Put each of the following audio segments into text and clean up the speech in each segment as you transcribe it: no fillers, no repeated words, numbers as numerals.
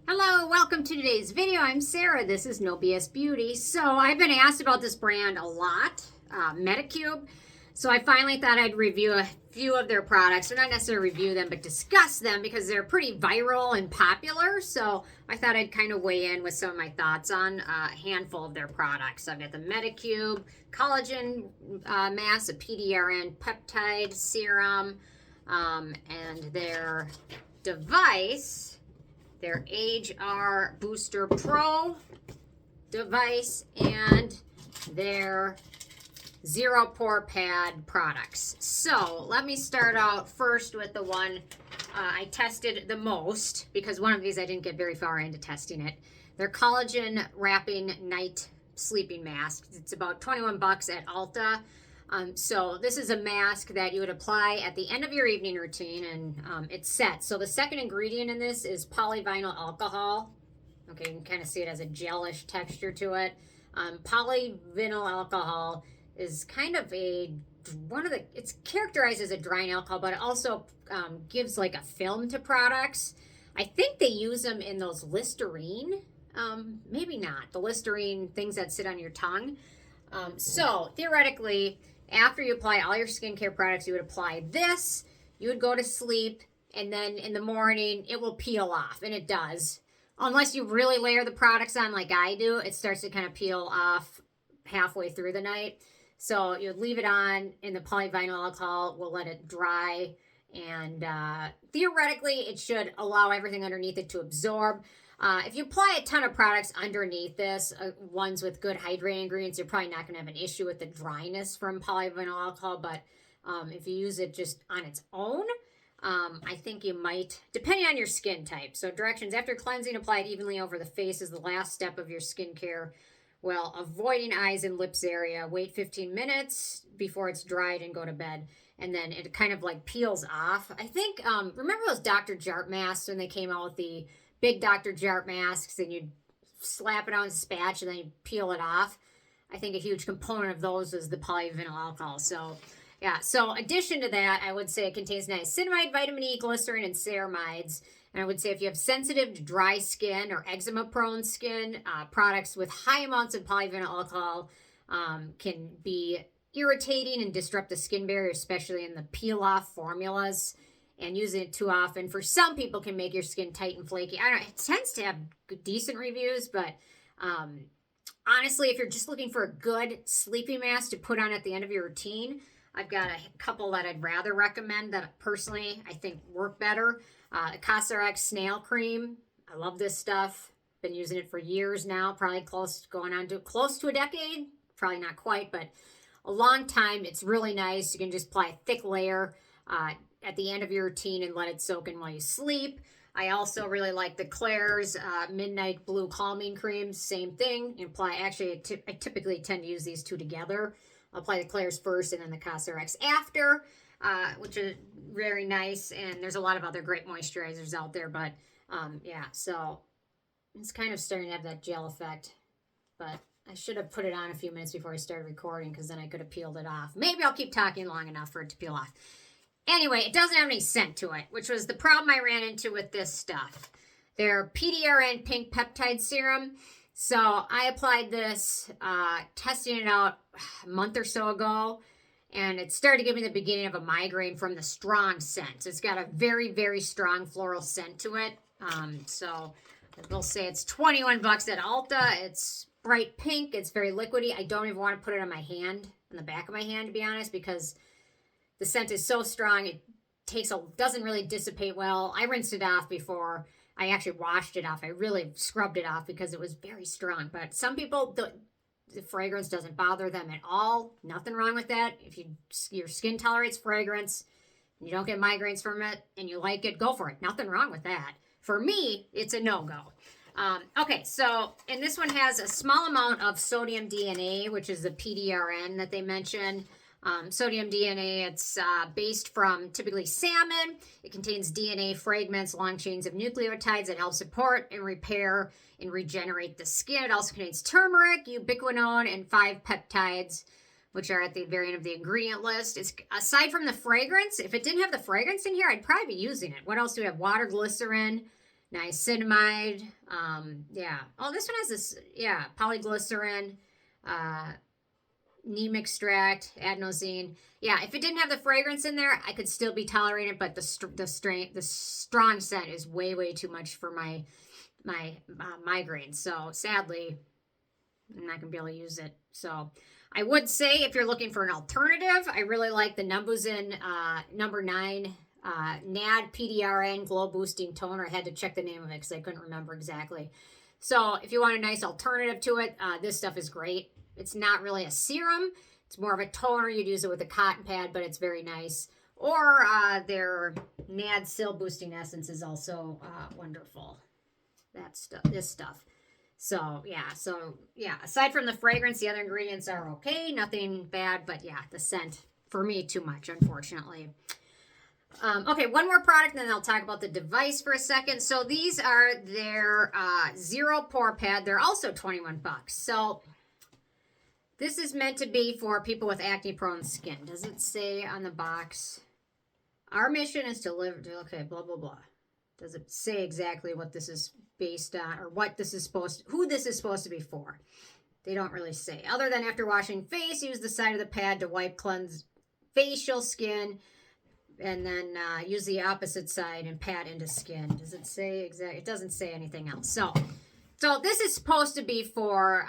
Hello, welcome to today's video. I'm Sarah. This is No BS Beauty. So I've been asked about this brand a lot, Medicube. So I finally thought I'd review a few of their products, or not necessarily review them, but discuss them because they're pretty viral and popular. So I thought I'd kind of weigh in with some of my thoughts on a handful of their products. I've got the Medicube Collagen Mask, a PDRN Peptide Serum, and their device, their HR Booster Pro device, and their Zero Pore Pad products. So let me start out first with the one I tested the most, because one of these I didn't get very far into testing it. Their Collagen Wrapping Night Sleeping Mask. It's about 21 bucks at Ulta. So this is a mask that you would apply at the end of your evening routine, and it's set. So the second ingredient in this is polyvinyl alcohol. Okay, you can kind of see it as a gelish texture to it. Polyvinyl alcohol is kind of it's characterized as a drying alcohol, but it also gives like a film to products. I think they use them in those Listerine, maybe not, the Listerine things that sit on your tongue. So theoretically, after you apply all your skincare products, you would apply this, you would go to sleep, and then in the morning, it will peel off, and it does. Unless you really layer the products on like I do, it starts to kind of peel off halfway through the night. So you would leave it on, and the polyvinyl alcohol will let it dry, and theoretically, it should allow everything underneath it to absorb. If you apply a ton of products underneath this, ones with good hydrating ingredients, you're probably not going to have an issue with the dryness from polyvinyl alcohol. But if you use it just on its own, I think you might, depending on your skin type. So directions: after cleansing, apply it evenly over the face as the last step of your skincare. Well, avoiding eyes and lips area. Wait 15 minutes before it's dried and go to bed. And then it kind of like peels off. I think, remember those Dr. Jart masks when they came out with the big Dr. Jart masks, and you'd slap it on a spatch and then you peel it off? I think a huge component of those is the polyvinyl alcohol. So yeah, so addition to that, I would say it contains niacinamide, vitamin E, glycerin, and ceramides. And I would say if you have sensitive to dry skin or eczema prone skin, products with high amounts of polyvinyl alcohol can be irritating and disrupt the skin barrier, especially in the peel off formulas. And using it too often, for some people, can make your skin tight and flaky. I don't know, it tends to have decent reviews, but honestly, if you're just looking for a good sleeping mask to put on at the end of your routine, I've got a couple that I'd rather recommend that personally I think work better. Cosrx Snail Cream. I love this stuff. Been using it for years now, probably close to a decade. Probably not quite, but a long time. It's really nice. You can just apply a thick layer at the end of your routine and let it soak in while you sleep. I also really like the Klairs Midnight Blue Calming Cream. Same thing. You apply, actually, I typically tend to use these two together. I'll apply the Klairs first and then the Cosrx after, which is very nice. And there's a lot of other great moisturizers out there. But yeah, so it's kind of starting to have that gel effect. But I should have put it on a few minutes before I started recording, because then I could have peeled it off. Maybe I'll keep talking long enough for it to peel off. Anyway, it doesn't have any scent to it, which was the problem I ran into with this stuff. Their PDRN Pink Peptide Serum. So I applied this, testing it out a month or so ago, and it started to give me the beginning of a migraine from the strong scent. It's got a very, very strong floral scent to it. So we'll say it's 21 bucks at Ulta. It's bright pink. It's very liquidy. I don't even want to put it on my hand, on the back of my hand, to be honest, because the scent is so strong, it doesn't really dissipate well. I rinsed it off before I actually washed it off. I really scrubbed it off because it was very strong. But some people, the fragrance doesn't bother them at all. Nothing wrong with that. If your skin tolerates fragrance, and you don't get migraines from it, and you like it, go for it. Nothing wrong with that. For me, it's a no-go. Okay, so, and this one has a small amount of sodium DNA, which is the PDRN that they mentioned. Sodium DNA, it's based from typically salmon. It contains DNA fragments, long chains of nucleotides that help support and repair and regenerate the skin. It also contains turmeric, ubiquinone, and 5 peptides, which are at the very end of the ingredient list. It's, aside from the fragrance, if it didn't have the fragrance in here, I'd probably be using it. What else do we have? Water, glycerin, Niacinamide. Yeah. Oh, this one has this, yeah, polyglycerin, neem extract, adenosine. Yeah, if it didn't have the fragrance in there, I could still be tolerating it, but the strong scent is way too much for my migraines. So sadly, I'm not gonna be able to use it. So I would say if you're looking for an alternative, I really like the numbuzin number 9 NAD PDRN Glow Boosting Toner. I had to check the name of it because I couldn't remember exactly. So if you want a nice alternative to it, this stuff is great. It's not really a serum. It's more of a toner. You'd use it with a cotton pad, but it's very nice. Or their NAD Cell Boosting Essence is also wonderful. This stuff. So yeah, aside from the fragrance, the other ingredients are okay. Nothing bad, but yeah, the scent, for me, too much, unfortunately. Okay, one more product, and then I'll talk about the device for a second. So these are their Zero Pore Pad. They're also 21 bucks. So this is meant to be for people with acne-prone skin. Does it say on the box? Our mission is to live, okay, blah, blah, blah. Does it say exactly what this is based on, or what this is who this is supposed to be for? They don't really say. Other than after washing face, use the side of the pad to wipe, cleanse facial skin, and then use the opposite side and pat into skin. Does it say exactly? It doesn't say anything else. So this is supposed to be for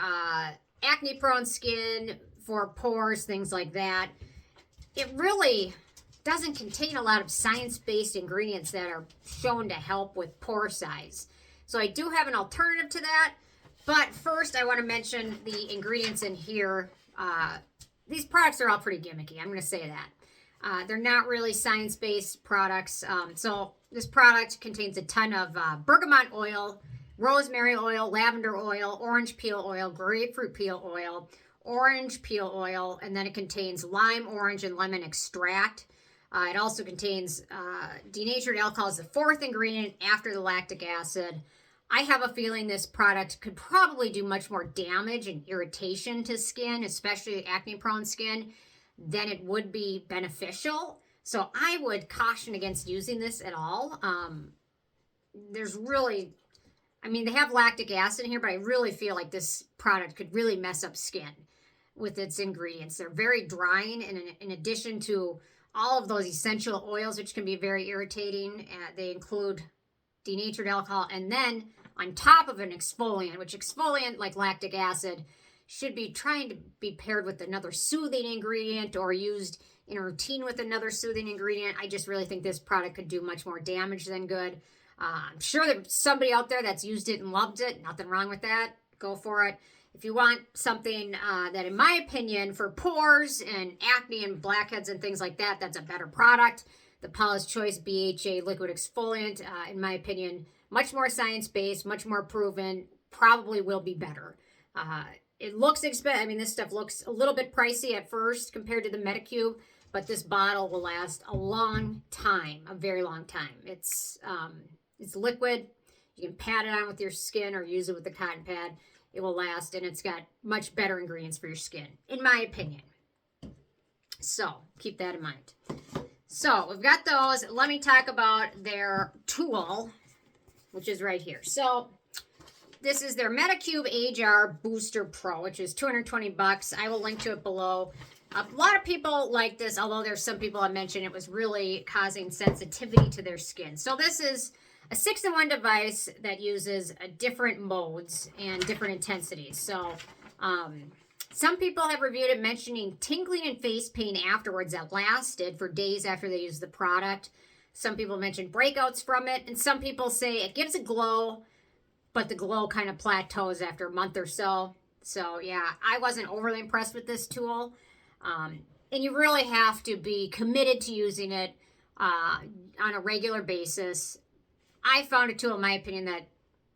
acne-prone skin, for pores, things like that. It really doesn't contain a lot of science-based ingredients that are shown to help with pore size. So I do have an alternative to that. But first, I want to mention the ingredients in here. These products are all pretty gimmicky. I'm going to say that. They're not really science-based products. So this product contains a ton of bergamot oil, rosemary oil, lavender oil, orange peel oil, grapefruit peel oil, orange peel oil, and then it contains lime, orange, and lemon extract. It also contains denatured alcohol as the 4th ingredient after the lactic acid. I have a feeling this product could probably do much more damage and irritation to skin, especially acne-prone skin, than it would be beneficial. So I would caution against using this at all. There's really, I mean, they have lactic acid in here, but I really feel like this product could really mess up skin with its ingredients. They're very drying, and in addition to all of those essential oils, which can be very irritating, they include denatured alcohol, and then on top of an exfoliant, which exfoliant, like lactic acid, should be trying to be paired with another soothing ingredient or used in a routine with another soothing ingredient. I just really think this product could do much more damage than good. I'm sure there's somebody out there that's used it and loved it. Nothing wrong with that. Go for it. If you want something that, in my opinion, for pores and acne and blackheads and things like that, that's a better product. The Paula's Choice BHA Liquid Exfoliant, in my opinion, much more science-based, much more proven, probably will be better. It looks expensive. I mean, this stuff looks a little bit pricey at first compared to the Medicube, but this bottle will last a long time, a very long time. It's liquid. You can pat it on with your skin or use it with the cotton pad. It will last, and it's got much better ingredients for your skin, in my opinion. So keep that in mind. So we've got those. Let me talk about their tool, which is right here. So this is their Medicube Age-R Booster Pro, which is 220 bucks. I will link to it below. A lot of people like this, although there's some people I mentioned it was really causing sensitivity to their skin. So this is a 6-in-1 device that uses different modes and different intensities. So some people have reviewed it mentioning tingling and face pain afterwards that lasted for days after they used the product. Some people mentioned breakouts from it, and some people say it gives a glow, but the glow kind of plateaus after a month or so. So yeah, I wasn't overly impressed with this tool. And you really have to be committed to using it on a regular basis. I found a tool, in my opinion, that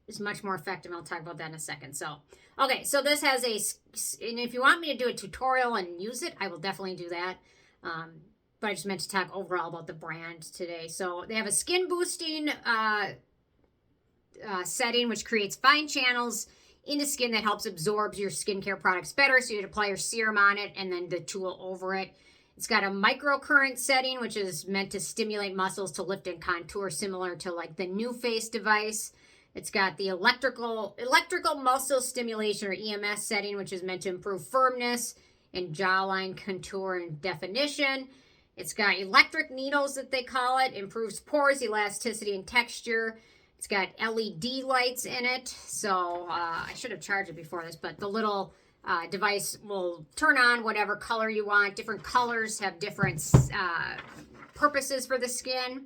is much more effective. I'll talk about that in a second. So, okay, so this has and if you want me to do a tutorial and use it, I will definitely do that. But I just meant to talk overall about the brand today. So they have a skin boosting setting, which creates fine channels in the skin that helps absorb your skincare products better. So you'd apply your serum on it and then the tool over it. It's got a microcurrent setting, which is meant to stimulate muscles to lift and contour, similar to like the New Face device. It's got the electrical muscle stimulation, or EMS setting, which is meant to improve firmness and jawline contour and definition. It's got electric needles, that they call it, improves pores, elasticity, and texture. It's got LED lights in it. So I should have charged it before this, but the little device will turn on whatever color you want. Different colors have different purposes for the skin.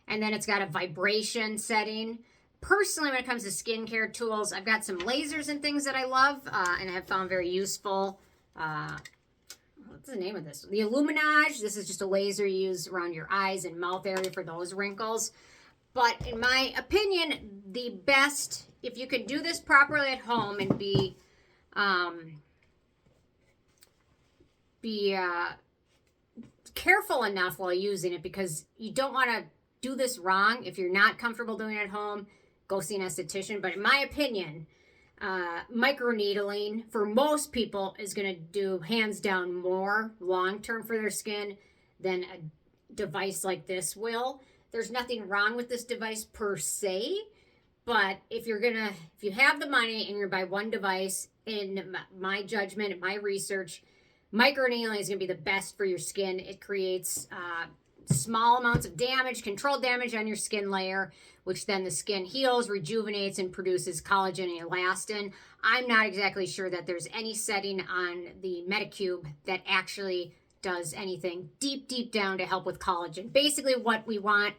And then it's got a vibration setting. Personally, when it comes to skincare tools, I've got some lasers and things that I love and have found very useful. What's the name of this? The Illuminage. This is just a laser you use around your eyes and mouth area for those wrinkles. But in my opinion, the best, if you can do this properly at home and be careful enough while using it, because you don't want to do this wrong. If you're not comfortable doing it at home, go see an esthetician. But in my opinion, microneedling for most people is going to do hands down more long-term for their skin than a device like this will. There's nothing wrong with this device per se, but if you have the money and you're buy one device, in my judgment and my research, microneedling is going to be the best for your skin. It creates small amounts of damage, controlled damage on your skin layer, which then the skin heals, rejuvenates, and produces collagen and elastin. I'm not exactly sure that there's any setting on the Medicube that actually does anything deep down to help with collagen. Basically, what we want,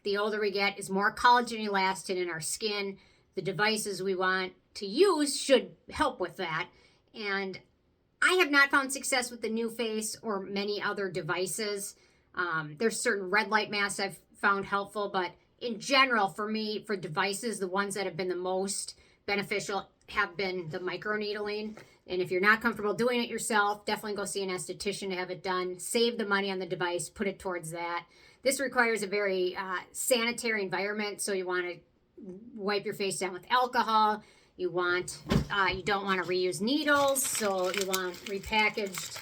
the older we get, is more collagen and elastin in our skin. The devices we want to use should help with that. And I have not found success with the New Face or many other devices. There's certain red light masks I've found helpful, but in general, for me, for devices, the ones that have been the most beneficial have been the microneedling. And if you're not comfortable doing it yourself, definitely go see an esthetician to have it done. Save the money on the device, put it towards that. This requires a very sanitary environment, so you want to wipe your face down with alcohol. You don't want to reuse needles, so you want repackaged.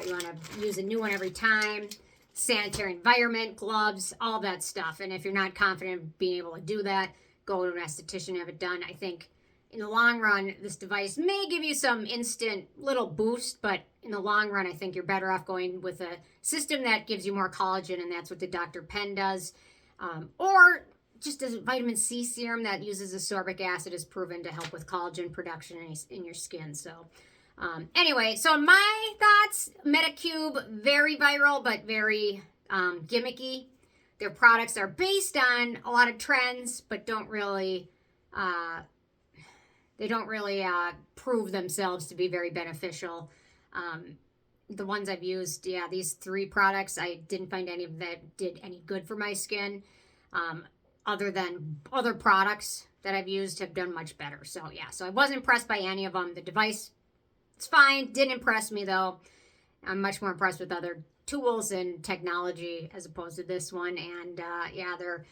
You want to use a new one every time. Sanitary environment, gloves, all that stuff. And if you're not confident in being able to do that, go to an esthetician and have it done. I think in the long run, this device may give you some instant little boost, but in the long run, I think you're better off going with a system that gives you more collagen, and that's what the Dr. Pen does. Or just a vitamin C serum that uses ascorbic acid is proven to help with collagen production in your skin. So anyway, so my thoughts, Medicube, very viral, but very gimmicky. Their products are based on a lot of trends, but don't really prove themselves to be very beneficial. The ones I've used, these 3 products, I didn't find any of that did any good for my skin. Other than other products that I've used have done much better. So I wasn't impressed by any of them. The device, it's fine. Didn't impress me though. I'm much more impressed with other tools and technology as opposed to this one. And they're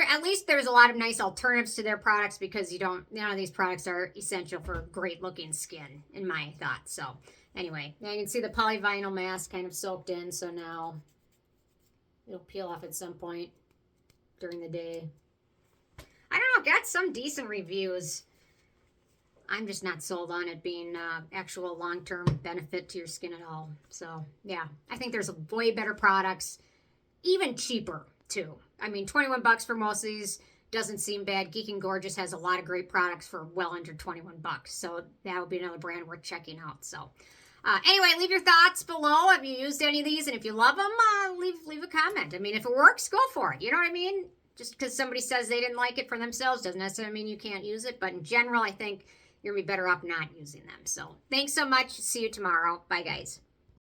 at least there's a lot of nice alternatives to their products, because none of these products are essential for great looking skin, in my thoughts. So anyway, now you can see the polyvinyl mask kind of soaked in. So now it'll peel off at some point during the day. I don't know, got some decent reviews. I'm just not sold on it being actual long-term benefit to your skin at all. So, I think there's way better products, even cheaper, too. I mean, $21 for most of these doesn't seem bad. Geek and Gorgeous has a lot of great products for well under $21. So, that would be another brand worth checking out. So, anyway, leave your thoughts below. Have you used any of these? And if you love them, leave a comment. I mean, if it works, go for it. You know what I mean? Just because somebody says they didn't like it for themselves doesn't necessarily mean you can't use it. But in general, I think you're going to be better off not using them. So thanks so much. See you tomorrow. Bye, guys.